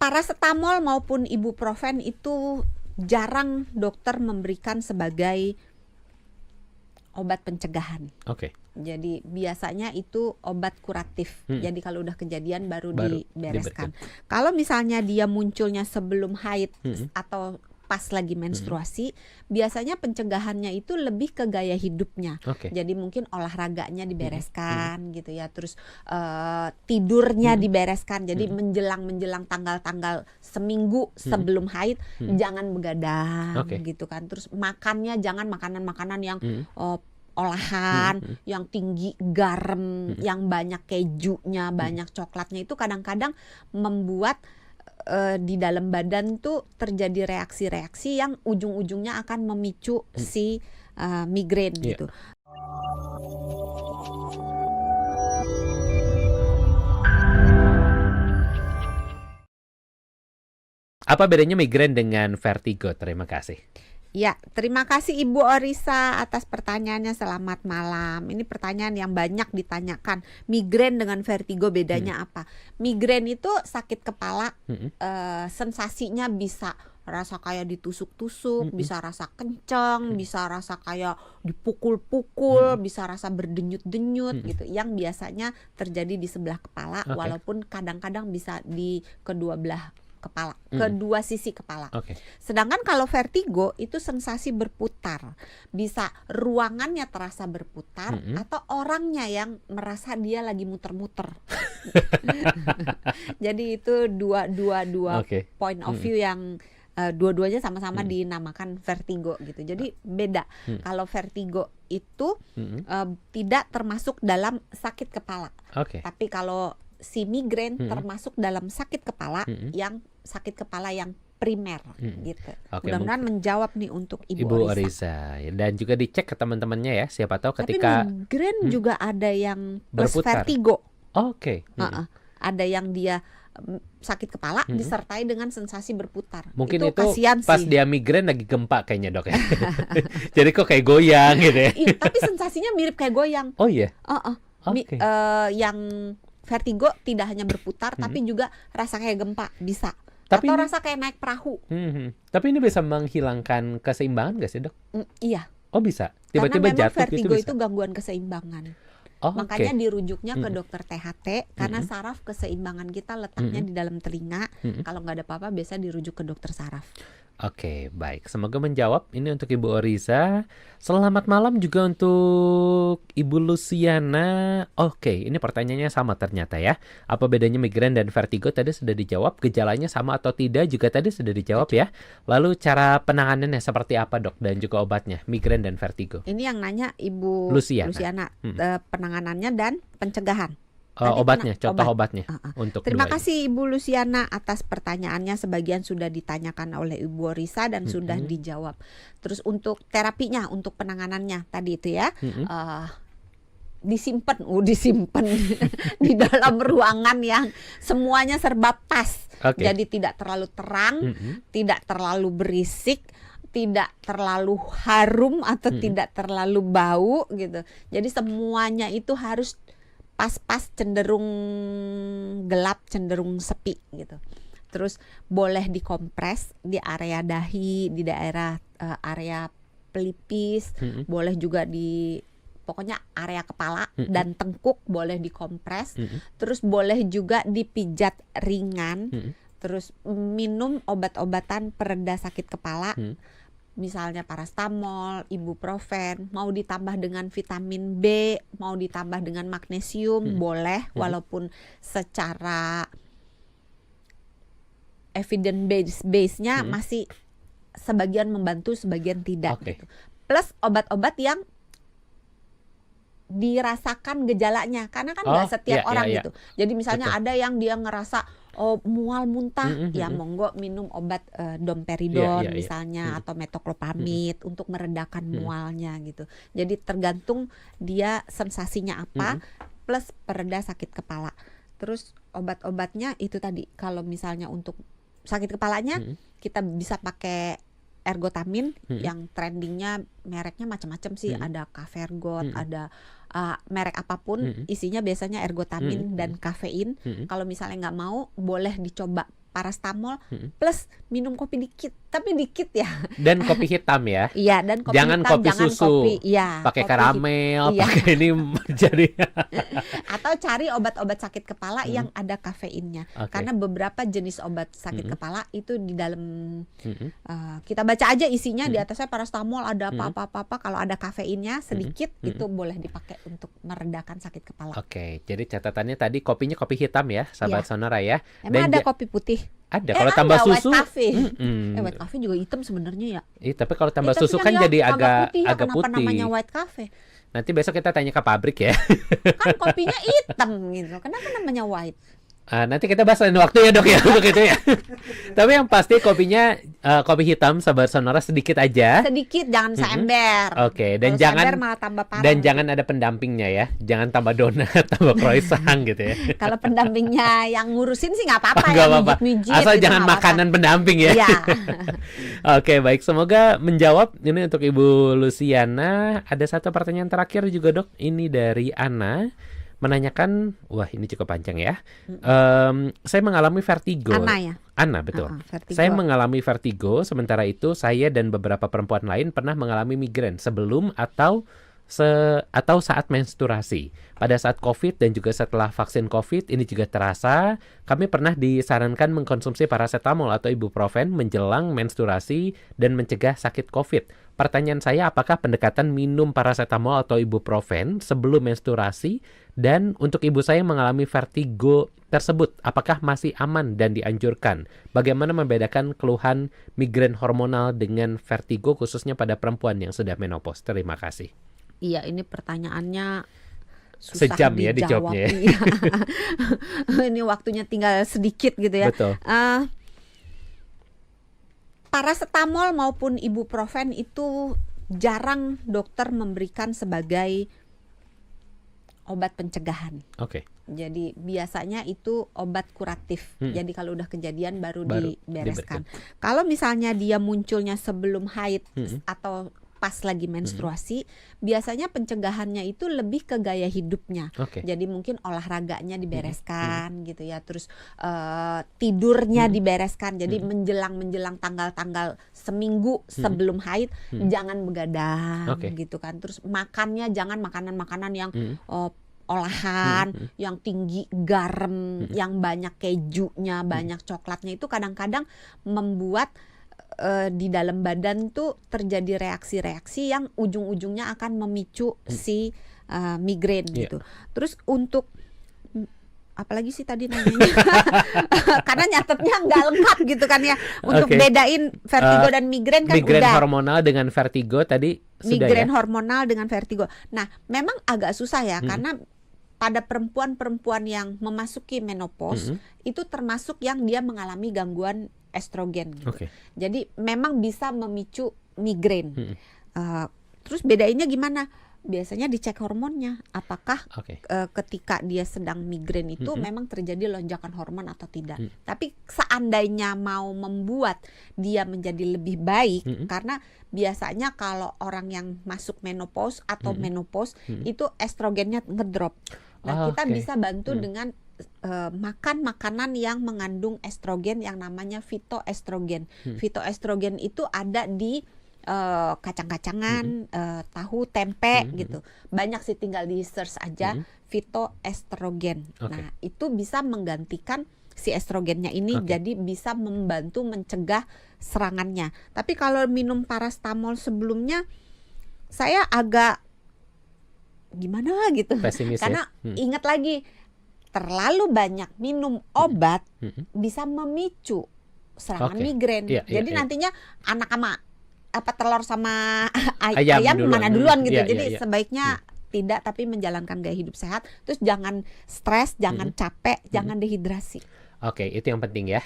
Paracetamol maupun ibuprofen itu jarang dokter memberikan sebagai obat pencegahan. Oke. Jadi biasanya itu obat kuratif. Jadi kalau udah kejadian baru dibereskan. diberikan. Kalau misalnya dia munculnya sebelum haid atau pas lagi menstruasi, biasanya pencegahannya itu lebih ke gaya hidupnya. Oke. Jadi mungkin olahraganya dibereskan gitu ya, terus tidurnya dibereskan. Jadi menjelang tanggal-tanggal seminggu sebelum haid jangan begadang gitu kan. Terus makannya jangan makanan-makanan yang olahan, yang tinggi garam, yang banyak kejunya, banyak coklatnya. Itu kadang-kadang membuat di dalam badan tuh terjadi reaksi-reaksi yang ujung-ujungnya akan memicu si migrain gitu. Apa bedanya migrain dengan vertigo? Terima kasih. Ya, terima kasih Ibu Orisa atas pertanyaannya. Selamat malam. Ini pertanyaan yang banyak ditanyakan. Migrain dengan vertigo bedanya apa? Migrain itu sakit kepala, sensasinya bisa rasa kayak ditusuk-tusuk, bisa rasa kenceng, bisa rasa kayak dipukul-pukul, bisa rasa berdenyut-denyut gitu. Yang biasanya terjadi di sebelah kepala, walaupun kadang-kadang bisa di kedua belah kepala, kedua sisi kepala. Sedangkan kalau vertigo itu sensasi berputar, bisa ruangannya terasa berputar atau orangnya yang merasa dia lagi muter-muter. Jadi itu dua point of view yang dua-duanya sama-sama dinamakan vertigo gitu. Jadi beda. Kalau vertigo itu tidak termasuk dalam sakit kepala. Tapi kalau si migrain termasuk dalam sakit kepala yang sakit kepala yang primer gitu. Mudah-mudahan menjawab nih untuk Ibu Orisa. Dan juga dicek ke teman-temannya ya, siapa tahu ketika migrain juga ada yang plus berputar. vertigo. Ada yang dia sakit kepala disertai dengan sensasi berputar. Mungkin itu kasihan pas sih. dia migrain lagi gempa kayaknya, Dok ya. Jadi kok kayak goyang gitu ya. Tapi sensasinya mirip kayak goyang. Oh iya. Yang vertigo tidak hanya berputar tapi juga rasa kayak gempa bisa. Tapi atau ini, rasa kayak naik perahu. Tapi ini bisa menghilangkan keseimbangan gak sih, Dok? Iya. Oh bisa. Tiba-tiba karena memang jatuh vertigo gitu bisa. itu gangguan keseimbangan. Makanya dirujuknya ke dokter THT karena saraf keseimbangan kita letaknya di dalam telinga. Kalau nggak ada apa-apa biasa dirujuk ke dokter saraf. Oke, baik. Semoga menjawab. Ini untuk Ibu Orisa. Selamat malam juga untuk Ibu Luciana. Oke, ini pertanyaannya sama ternyata ya. Apa bedanya migrain dan vertigo? Tadi sudah dijawab. Gejalanya sama atau tidak juga tadi sudah dijawab ya. Lalu cara penanganannya seperti apa, Dok? Dan juga obatnya, migrain dan vertigo. Ini yang nanya Ibu Luciana. Penanganannya dan pencegahan. Obatnya, contoh obatnya untuk terima kasih Ibu Luciana atas pertanyaannya. Sebagian sudah ditanyakan oleh Ibu Orisa dan sudah dijawab. Terus untuk terapinya, untuk penanganannya tadi itu ya, disimpan di dalam ruangan yang semuanya serba pas. Jadi tidak terlalu terang, tidak terlalu berisik, tidak terlalu harum atau tidak terlalu bau gitu. Jadi semuanya itu harus pas-pas, cenderung gelap, cenderung sepi gitu. Terus boleh dikompres di area dahi, di daerah area pelipis, boleh juga di pokoknya area kepala dan tengkuk boleh dikompres. Terus boleh juga dipijat ringan. Terus minum obat-obatan pereda sakit kepala. Misalnya paracetamol, ibuprofen, mau ditambah dengan vitamin B, mau ditambah dengan magnesium, boleh, walaupun secara evidence base-nya masih sebagian membantu, sebagian tidak. Gitu. Plus obat-obat yang dirasakan gejalanya, karena kan nggak setiap orang gitu. Jadi misalnya ada yang dia ngerasa mual muntah, ya monggo minum obat domperidon misalnya atau metoclopramid untuk meredakan mualnya gitu. Jadi tergantung dia sensasinya apa, plus pereda sakit kepala. Terus obat-obatnya itu tadi, kalau misalnya untuk sakit kepalanya kita bisa pakai ergotamin yang trendingnya mereknya macam-macam sih, ada Cavergot, ada merek apapun isinya biasanya ergotamin dan kafein. Kalau misalnya nggak mau, boleh dicoba paracetamol plus minum kopi dikit, tapi dikit ya. Dan kopi hitam ya. Iya, dan kopi jangan hitam, kopi jangan susu. Pakai karamel, iya. pakai ini jadi. Atau cari obat-obat sakit kepala yang ada kafeinnya. Karena beberapa jenis obat sakit kepala itu di dalam kita baca aja isinya, di atasnya paracetamol ada apa-apa. Kalau ada kafeinnya sedikit itu boleh dipakai untuk meredakan sakit kepala. Oke, jadi catatannya tadi kopinya kopi hitam ya, sahabat Sonora ya. Emang ada kopi putih? Ada. Kalau tambah susu, white coffee. White coffee juga hitam sebenarnya ya. Tapi kalau tambah susu kan jadi agak putih, agak kenapa putih. Namanya white coffee? Nanti besok kita tanya ke pabrik ya. Kan kopinya hitam gitu. Kenapa namanya white? Nanti kita bahas lain waktu ya dok ya untuk itu ya. Tapi yang pasti kopinya kopi hitam sahabat Sonora sedikit aja. Sedikit, jangan seember. Oke, dan kalau jangan malah tambah parah. Dan jangan ada pendampingnya ya. Jangan tambah donat, tambah croissant gitu ya. Kalau pendampingnya yang ngurusin sih nggak apa-apa ya. Mijit-mijit. Asal gitu, jangan makanan pendamping ya. Iya. Oke, baik. Semoga menjawab ini untuk Ibu Luciana. Ada satu pertanyaan terakhir juga dok. Ini dari Ana. Menanyakan, wah ini cukup panjang ya. Saya mengalami vertigo. Ana ya? Ana, betul. Vertigo. Saya mengalami vertigo, sementara itu saya dan beberapa perempuan lain pernah mengalami migrain sebelum atau saat menstruasi. Pada saat COVID dan juga setelah vaksin COVID ini juga terasa. Kami pernah disarankan mengkonsumsi paracetamol atau ibuprofen menjelang menstruasi dan mencegah sakit COVID. Pertanyaan saya, apakah pendekatan minum paracetamol atau ibuprofen sebelum menstruasi dan untuk ibu saya mengalami vertigo tersebut, apakah masih aman dan dianjurkan? Bagaimana membedakan keluhan migrain hormonal dengan vertigo khususnya pada perempuan yang sudah menopause? Terima kasih. Iya, ini pertanyaannya susah sejam ya dijawabnya. Iya. Ini waktunya tinggal sedikit gitu ya. Betul. Paracetamol maupun ibuprofen itu jarang dokter memberikan sebagai obat pencegahan. Oke. Jadi biasanya itu obat kuratif. Jadi kalau udah kejadian baru dibereskan. Kalau misalnya dia munculnya sebelum haid atau pas lagi menstruasi, biasanya pencegahannya itu lebih ke gaya hidupnya. Jadi mungkin olahraganya dibereskan gitu ya, terus tidurnya dibereskan. Jadi menjelang tanggal-tanggal seminggu sebelum haid jangan begadang gitu kan. Terus makannya jangan makanan-makanan yang olahan, yang tinggi garam, yang banyak kejunya, banyak coklatnya, itu kadang-kadang membuat di dalam badan tuh terjadi reaksi-reaksi yang ujung-ujungnya akan memicu si migrain gitu. Terus untuk apalagi sih tadi namanya? Karena nyatetnya nggak lengkap gitu kan ya. Untuk bedain vertigo dan migrain kan migrain udah. Hormonal dengan vertigo tadi sudah migrain ya? Hormonal dengan vertigo. Nah, memang agak susah ya karena pada perempuan-perempuan yang memasuki menopause itu termasuk yang dia mengalami gangguan estrogen gitu. Jadi memang bisa memicu migrain. Terus bedainnya gimana? Biasanya dicek hormonnya, apakah ketika dia sedang migrain itu memang terjadi lonjakan hormon atau tidak. Tapi seandainya mau membuat dia menjadi lebih baik, karena biasanya kalau orang yang masuk menopause atau menopause itu estrogennya ngedrop. Nah, kita bisa bantu dengan makan makanan yang mengandung estrogen yang namanya fitoestrogen. Fitoestrogen itu ada di kacang-kacangan, tahu, tempe gitu. Banyak sih, tinggal di search aja fitoestrogen. Nah, itu bisa menggantikan si estrogennya ini, jadi bisa membantu mencegah serangannya. Tapi kalau minum paracetamol sebelumnya saya agak gimana gitu. Pesimis karena ingat lagi, terlalu banyak minum obat bisa memicu serangan migrain. Jadi nantinya anak sama telur sama ayam mana duluan gitu. Jadi sebaiknya tidak, tapi menjalankan gaya hidup sehat. Terus jangan stres, jangan capek, jangan dehidrasi. Itu yang penting ya.